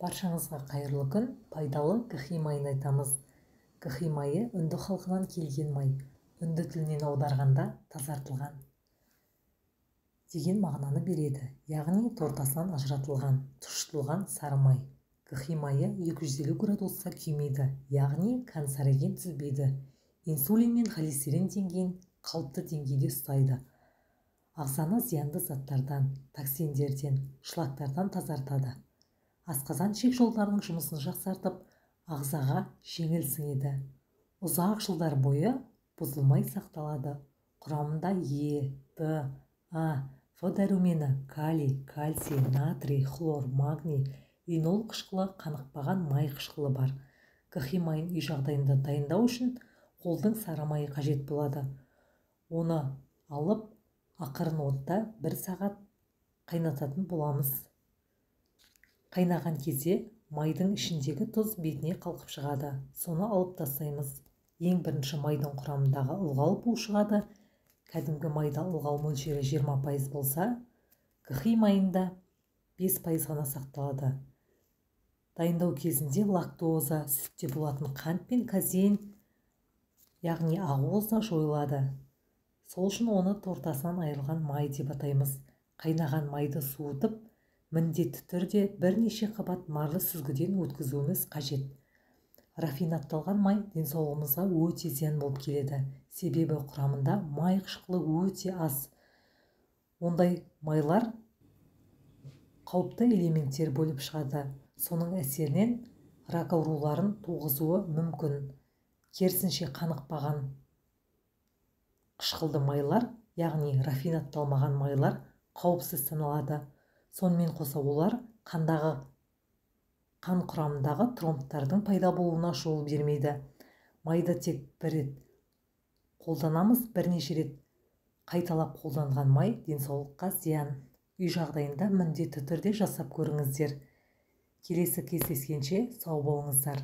Баршаңызға қайырлы күн, пайдалы гхи майын айтамыз. Гхи майы үнді халқынан келген май, үнді тілінен аударғанда тазартылған деген мағынаны береді. Яғни тортасынан ажыратылған, тұшытылған сары май. Гхи майы 250 градусқа күймейді, яғни канцероген түзбейді. Инсулин мен холестерин деңгейін қалыпты деңгейде ұстайды. Ағзаны зиянды заттардан, токсиндерден, шлактардан тазартады. Асқазан ішек жолдарының жұмысын жақсартып, ағзаға жеңіл сіңеді. Ұзақ жылдар бойы бұзылмай сақталады. Құрамында Е, Д, А, Ф дәрумені, калий, кальций, натрий, хлор, магний, линол қышқылы, қанықпаған май қышқылы бар. Гхи майын үй жағдайында дайындау үшін қолдың сары майы қажет болады. Оны алып, ақырын отта 1 сағат қайнататын боламыз. Қайнаған кезде майдың ішіндегі тұз бетіне қалқып шығады. Соны алып тастаймыз. Ең бірінші майдың құрамындағы ылғал бу шығады. Кәдімгі майда ылғал мөлшері 20% болса, гхи майында 5% ғана сақталады. Дайындау кезінде лактоза, сүтте болатын қант пен казеин, яғни ақуызда жойылады. Сол үшін оны тортасынан айырылған май деп атаймыз. Қайнаған майды суытып, міндетті түрде бірнеше қабат марлы сүзгіден өткізуіміз қажет. Рафинатталған май денсаулығымызға өте зиян болып келеді. Себебі құрамында май қышқылы өте аз. Ондай майлар қауіпті элементтер бөліп шығады. Соның әсерінен рак ауруларын туғызуы мүмкін. Керісінше қанықпаған қышқылды майлар, яғни рафинатталмаған майлар қауіпсіз саналады. Сонымен қоса олар қан құрамындағы тромбтардың пайда болуына жол бермейді. Майды тек бір рет қолданамыз, бірнеше рет қайталап қолданған май денсаулыққа зиян. Үй жағдайында міндетті түрде жасап көріңіздер. Келесі кездескенше сау болыңыздар.